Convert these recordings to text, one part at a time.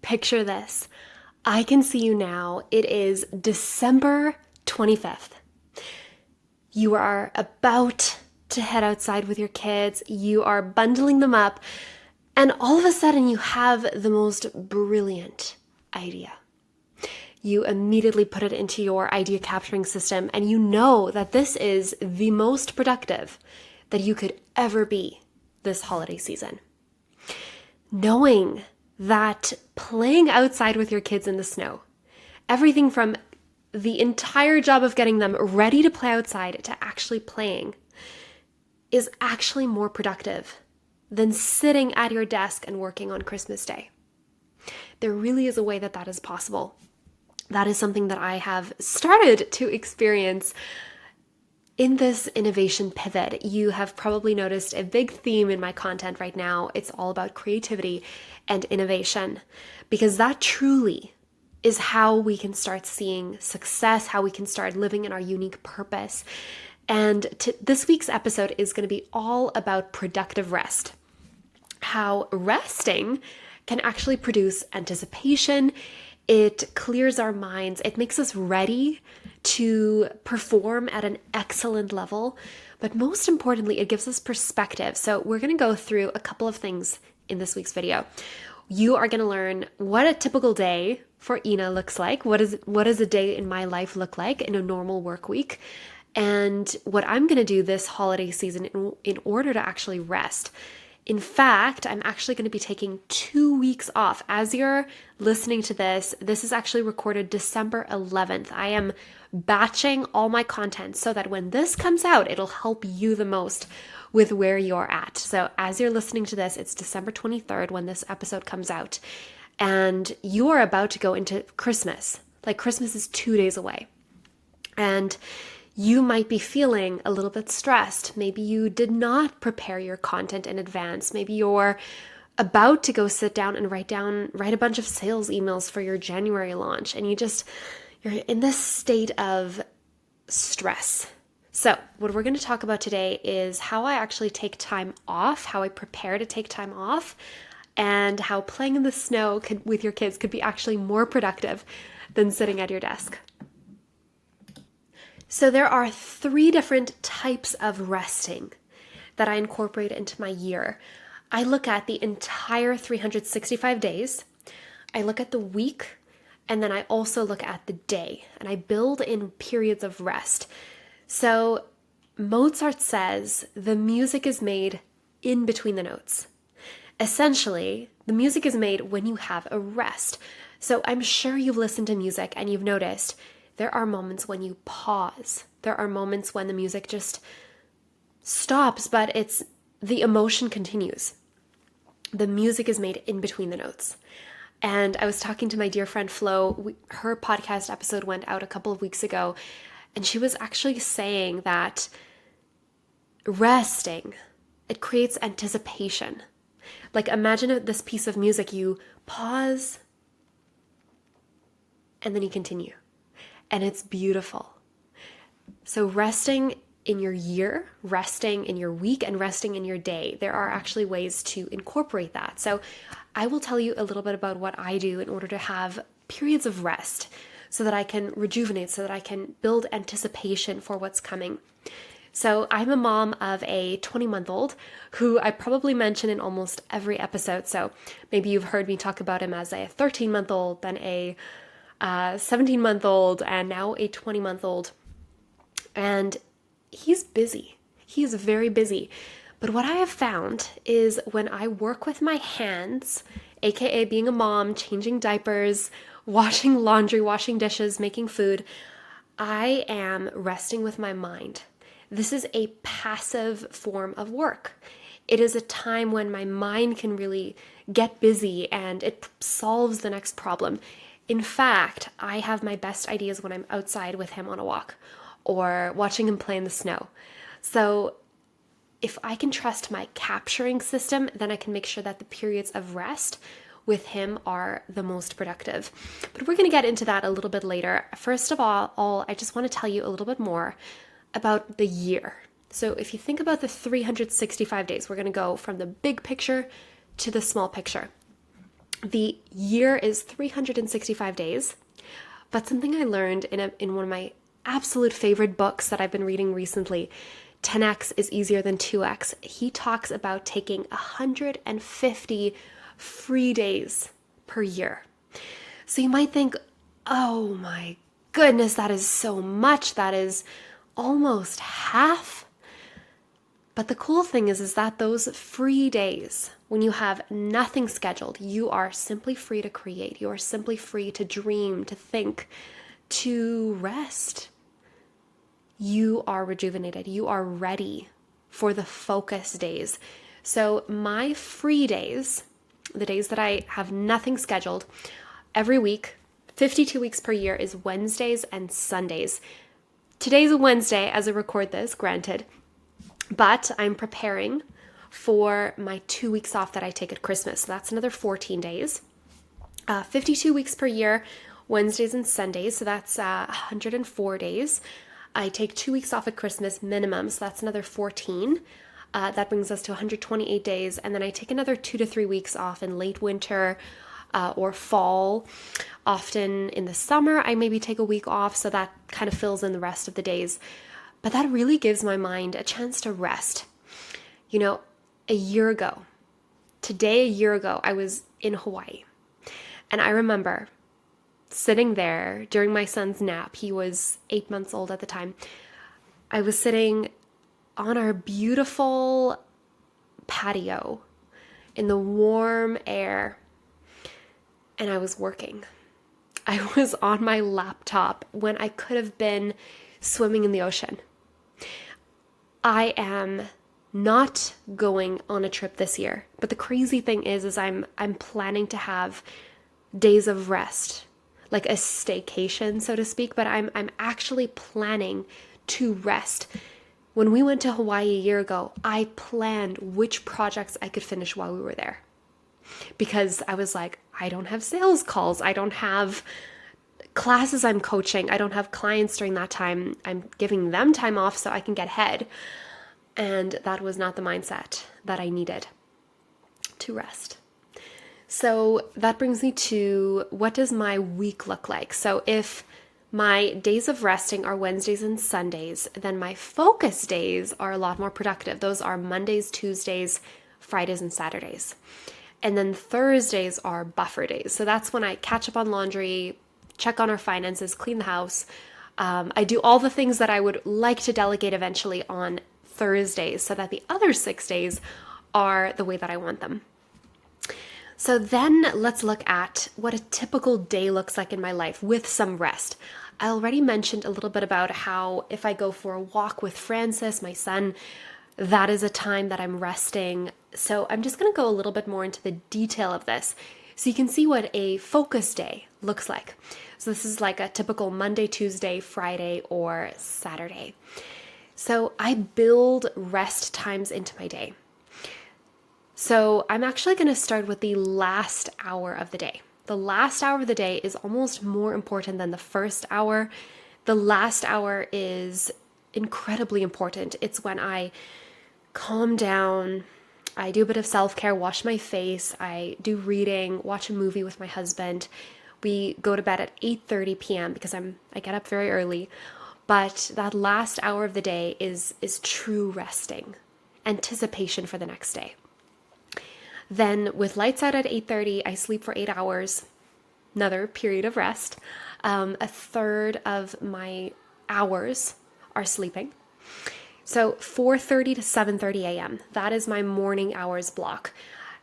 picture this. I can see you now. It is December 25th. You are about to head outside with your kids. You are bundling them up. And all of a sudden you have the most brilliant idea. You immediately put it into your idea capturing system, and you know that this is the most productive that you could ever be this holiday season. Knowing that playing outside with your kids in the snow, everything from the entire job of getting them ready to play outside to actually playing, is actually more productive than sitting at your desk and working on Christmas Day. There really is a way that that is possible. That is something that I have started to experience in this innovation pivot. You have probably noticed a big theme in my content right now. It's all about creativity and innovation, because that truly is how we can start seeing success, how we can start living in our unique purpose. And this week's episode is going to be all about productive rest. How resting can actually produce anticipation. It clears our minds. It makes us ready to perform at an excellent level. But most importantly, it gives us perspective. So we're going to go through a couple of things in this week's video. You are going to learn what a typical day for Ina looks like. What does a day in my life look like in a normal work week? And what I'm going to do this holiday season in order to actually rest. In fact, I'm actually going to be taking 2 weeks off. As you're listening to this, this is actually recorded December 11th. I am batching all my content so that when this comes out, it'll help you the most with where you're at. So as you're listening to this, it's December 23rd when this episode comes out, and you are about to go into Christmas. Like, Christmas is 2 days away. And you might be feeling a little bit stressed. Maybe you did not prepare your content in advance. Maybe you're about to go sit down and write a bunch of sales emails for your January launch, and you're in this state of stress. So what we're going to talk about today is how I actually take time off, how I prepare to take time off, and how playing in the snow with your kids could be actually more productive than sitting at your desk. So there are 3 different types of resting that I incorporate into my year. I look at the entire 365 days, I look at the week, and then I also look at the day, and I build in periods of rest. So Mozart says the music is made in between the notes. Essentially, the music is made when you have a rest. So I'm sure you've listened to music and you've noticed there are moments when you pause. There are moments when the music just stops, but the emotion continues. The music is made in between the notes. And I was talking to my dear friend Flo. Her podcast episode went out a couple of weeks ago, and she was actually saying that resting, it creates anticipation. Like, imagine this piece of music, you pause, and then you continue. And it's beautiful. So resting in your year, resting in your week, and resting in your day, there are actually ways to incorporate that. So I will tell you a little bit about what I do in order to have periods of rest so that I can rejuvenate, so that I can build anticipation for what's coming. So I'm a mom of a 20-month-old who I probably mention in almost every episode. So maybe you've heard me talk about him as a 13-month-old, then a 17-month-old, and now a 20-month-old. And he's busy. He is very busy. But what I have found is when I work with my hands, aka being a mom, changing diapers, washing laundry, washing dishes, making food, I am resting with my mind. This is a passive form of work. It is a time when my mind can really get busy and it solves the next problem. In fact, I have my best ideas when I'm outside with him on a walk or watching him play in the snow. So if I can trust my capturing system, then I can make sure that the periods of rest with him are the most productive. But we're going to get into that a little bit later. First of all, I just want to tell you a little bit more about the year. So if you think about the 365 days, we're going to go from the big picture to the small picture. The year is 365 days, but something I learned in one of my absolute favorite books that I've been reading recently, 10x is easier than 2x. He talks about taking 150 free days per year. So you might think, oh my goodness, that is so much. That is almost half. But the cool thing is that those free days, when you have nothing scheduled, you are simply free to create. You are simply free to dream, to think, to rest. You are rejuvenated. You are ready for the focus days. So my free days, the days that I have nothing scheduled, every week, 52 weeks per year, is Wednesdays and Sundays. Today's a Wednesday as I record this, granted, but I'm preparing for my 2 weeks off that I take at Christmas. So that's another 14 days. 52 weeks per year, Wednesdays and Sundays. So that's 104 days. I take 2 weeks off at Christmas minimum. So that's another 14. That brings us to 128 days. And then I take another 2 to 3 weeks off in late winter or fall. Often in the summer, I maybe take a week off. So that kind of fills in the rest of the days. But that really gives my mind a chance to rest. You know, a year ago, I was in Hawaii. And I remember sitting there during my son's nap. He was 8 months old at the time. I was sitting on our beautiful patio in the warm air, and I was working. I was on my laptop when I could have been swimming in the ocean. I am not going on a trip this year, but the crazy thing is I'm planning to have days of rest, like a staycation, so to speak, but I'm actually planning to rest. When we went to Hawaii a year ago, I planned which projects I could finish while we were there. Because I was like, I don't have sales calls, I don't have classes I'm coaching, I don't have clients during that time. I'm giving them time off so I can get ahead. And that was not the mindset that I needed to rest. So that brings me to, what does my week look like? So if my days of resting are Wednesdays and Sundays, then my focus days are a lot more productive. Those are Mondays, Tuesdays, Fridays, and Saturdays. And then Thursdays are buffer days. So that's when I catch up on laundry, check on our finances, clean the house. I do all the things that I would like to delegate eventually on Thursdays so that the other 6 days are the way that I want them. So then let's look at what a typical day looks like in my life with some rest. I already mentioned a little bit about how if I go for a walk with Francis, my son, that is a time that I'm resting. So I'm just going to go a little bit more into the detail of this so you can see what a focus day looks like. So this is like a typical Monday, Tuesday, Friday, or Saturday. So I build rest times into my day. So I'm actually going to start with the last hour of the day. The last hour of the day is almost more important than the first hour. The last hour is incredibly important. It's when I calm down, I do a bit of self-care, wash my face, I do reading, watch a movie with my husband. We go to bed at 8:30 p.m. because I get up very early. But that last hour of the day is true resting, anticipation for the next day. Then with lights out at 8:30, I sleep for 8 hours, another period of rest. A third of my hours are sleeping. So 4:30 to 7:30 a.m., that is my morning hours block.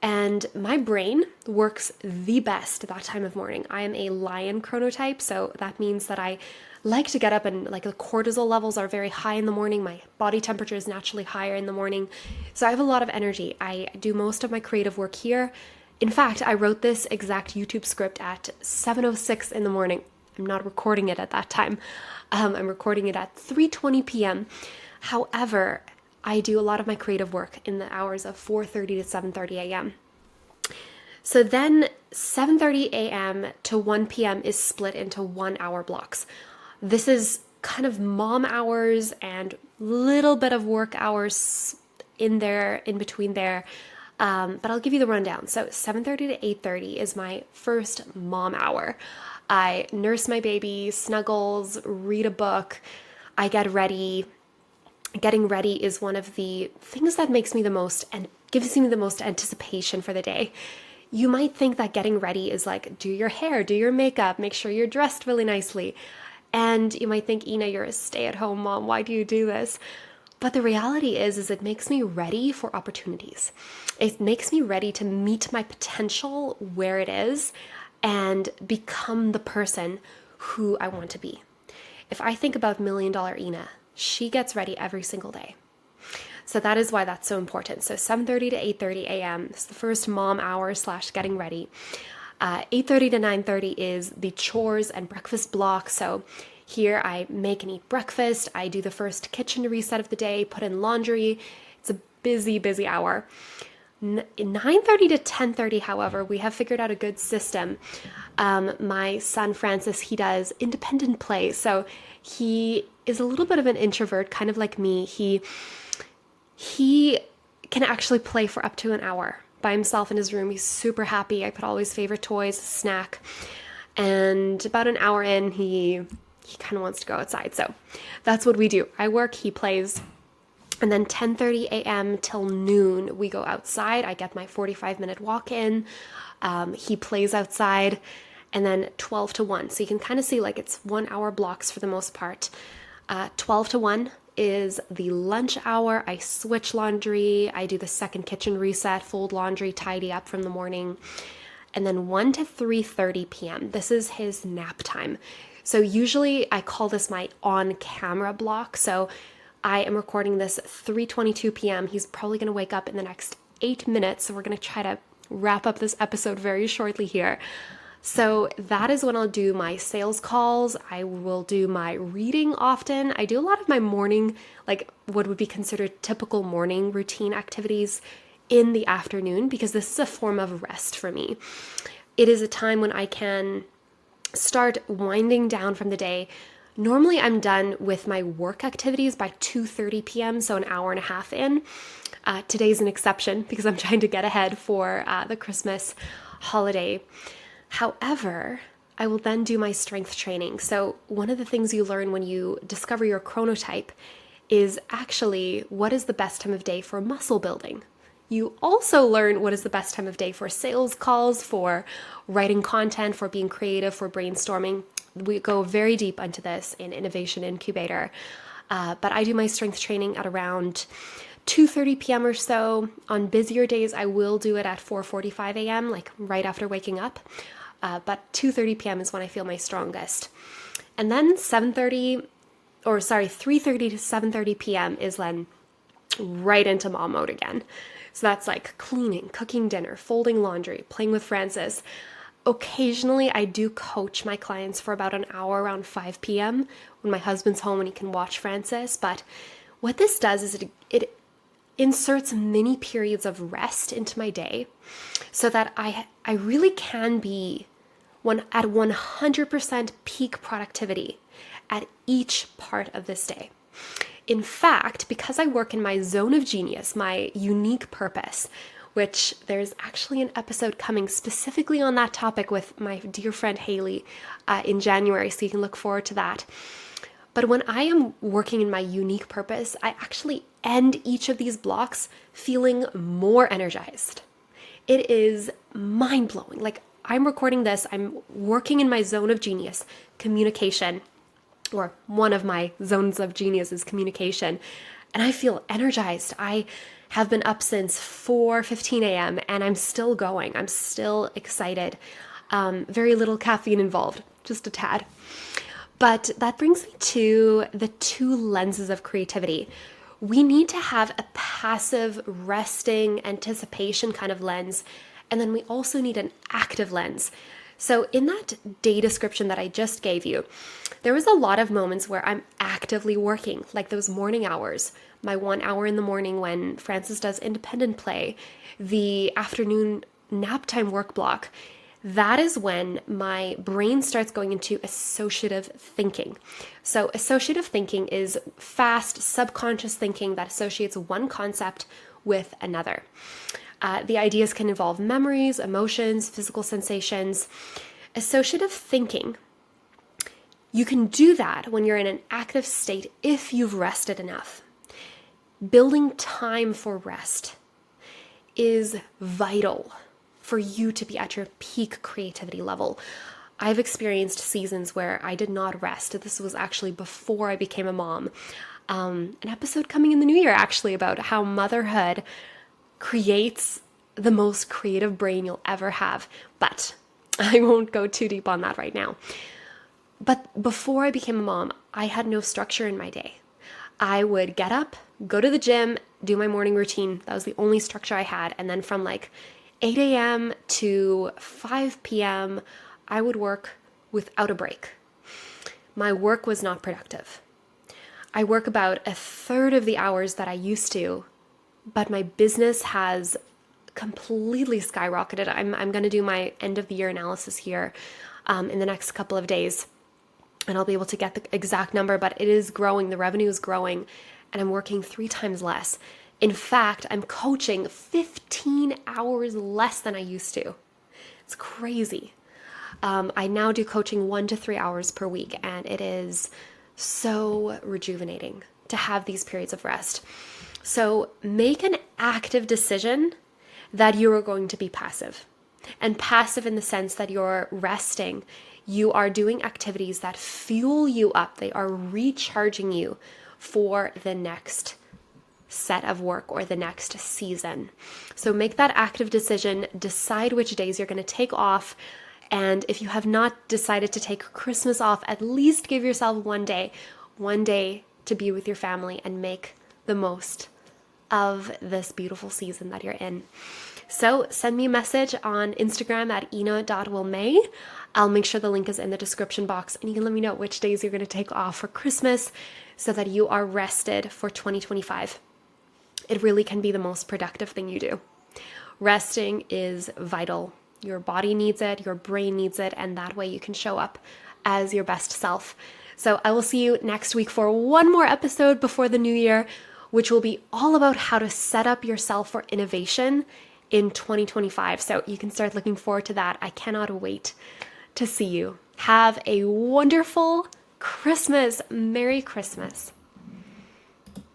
And my brain works the best that time of morning. I am a lion chronotype, so that means that I like to get up and like the cortisol levels are very high in the morning. My body temperature is naturally higher in the morning. So I have a lot of energy. I do most of my creative work here. In fact, I wrote this exact YouTube script at 7:06 in the morning. I'm not recording it at that time. I'm recording it at 3:20 p.m. However, I do a lot of my creative work in the hours of 4:30 to 7:30 a.m. So then 7:30 a.m. to 1 p.m. is split into 1 hour blocks. This is kind of mom hours and little bit of work hours in there, in between there. But I'll give you the rundown. So 7:30 to 8:30 is my first mom hour. I nurse my baby, snuggles, read a book, I get ready. Getting ready is one of the things that makes me the most and gives me the most anticipation for the day. You might think that getting ready is like do your hair, do your makeup, make sure you're dressed really nicely. And you might think, Ina, you're a stay-at-home mom. Why do you do this? But the reality is it makes me ready for opportunities. It makes me ready to meet my potential where it is and become the person who I want to be. If I think about $1 Million Ina, she gets ready every single day. So that is why that's so important. So 7:30 to 8:30 a.m. is the first mom hour / getting ready. 8:30 to 9:30 is the chores and breakfast block. So here I make and eat breakfast. I do the first kitchen reset of the day, put in laundry. It's a busy, busy hour. 9:30 to 10:30, however, we have figured out a good system. My son Francis, he does independent play. So he is a little bit of an introvert, kind of like me. He can actually play for up to an hour by himself in his room. He's super happy. I put all his favorite toys, snack, and about an hour in, he kind of wants to go outside. So that's what we do. I work, he plays. And then 10:30 a.m. till noon, we go outside. I get my 45-minute walk in. He plays outside. And then 12 to 1. So you can kind of see like it's 1 hour blocks for the most part. 12 to 1 is the lunch hour. I switch laundry. I do the second kitchen reset, fold laundry, tidy up from the morning. And then 1 to 3:30 p.m. This is his nap time. So usually I call this my on-camera block. So I am recording this 3:22 p.m. He's probably going to wake up in the next 8 minutes. So we're going to try to wrap up this episode very shortly here. So that is when I'll do my sales calls. I will do my reading often. I do a lot of my morning, like what would be considered typical morning routine activities in the afternoon because this is a form of rest for me. It is a time when I can start winding down from the day. Normally I'm done with my work activities by 2:30 p.m., so an hour and a half in. Today's an exception because I'm trying to get ahead for the Christmas holiday. However, I will then do my strength training. So one of the things you learn when you discover your chronotype is actually what is the best time of day for muscle building. You also learn what is the best time of day for sales calls, for writing content, for being creative, for brainstorming. We go very deep into this in Innovation Incubator. But I do my strength training at around 2:30 p.m. or so. On busier days, I will do it at 4:45 a.m., like right after waking up. But 2:30 p.m. is when I feel my strongest. And then 3:30 to 7:30 p.m. is then right into mom mode again. So that's like cleaning, cooking dinner, folding laundry, playing with Francis. Occasionally, I do coach my clients for about an hour around 5 p.m. when my husband's home and he can watch Francis. But what this does is it inserts mini periods of rest into my day so that I really can be at 100% peak productivity at each part of this day. In fact, because I work in my zone of genius, my unique purpose, which there's actually an episode coming specifically on that topic with my dear friend Haley in January, so you can look forward to that. But when I am working in my unique purpose, I actually end each of these blocks feeling more energized. It is mind-blowing. Like I'm recording this, I'm working in my zone of genius, communication, or one of my zones of genius is communication, and I feel energized. I have been up since 4:15 a.m. and I'm still going. I'm still excited. Very little caffeine involved, just a tad. But that brings me to the two lenses of creativity. We need to have a passive, resting, anticipation kind of lens, and then we also need an active lens. So in that day description that I just gave you, there was a lot of moments where I'm actively working, like those morning hours, my 1 hour in the morning when Francis does independent play, the afternoon nap time work block. That is when my brain starts going into associative thinking. So associative thinking is fast, subconscious thinking that associates one concept with another. The ideas can involve memories, emotions, physical sensations, associative thinking. You can do that when you're in an active state if you've rested enough. Building time for rest is vital for you to be at your peak creativity level. I've experienced seasons where I did not rest. This was actually before I became a mom. An episode coming in the new year actually about how motherhood creates the most creative brain you'll ever have. But I won't go too deep on that right now. But before I became a mom, I had no structure in my day. I would get up, go to the gym, do my morning routine. That was the only structure I had. And then from like 8 a.m. to 5 p.m., I would work without a break. My work was not productive. I work about a third of the hours that I used to, but my business has completely skyrocketed. I'm going to do my end of the year analysis here in the next couple of days, and I'll be able to get the exact number, but it is growing. The revenue is growing, and I'm working 3 times less. In fact, I'm coaching 15 hours less than I used to. It's crazy. I now do coaching 1 to 3 hours per week, and it is so rejuvenating to have these periods of rest. So make an active decision that you are going to be passive. And passive in the sense that you're resting. You are doing activities that fuel you up. They are recharging you for the next set of work or the next season. So make that active decision. Decide which days you're going to take off. And if you have not decided to take Christmas off, at least give yourself one day to be with your family and make the most of this beautiful season that you're in. So send me a message on Instagram at ine.wilme. I'll make sure the link is in the description box, and you can let me know which days you're going to take off for Christmas so that you are rested for 2025. It really can be the most productive thing you do. Resting is vital. Your body needs it, your brain needs it, and that way you can show up as your best self. So I will see you next week for one more episode before the new year, which will be all about how to set up yourself for innovation in 2025. So you can start looking forward to that. I cannot wait to see you. Have a wonderful Christmas. Merry Christmas.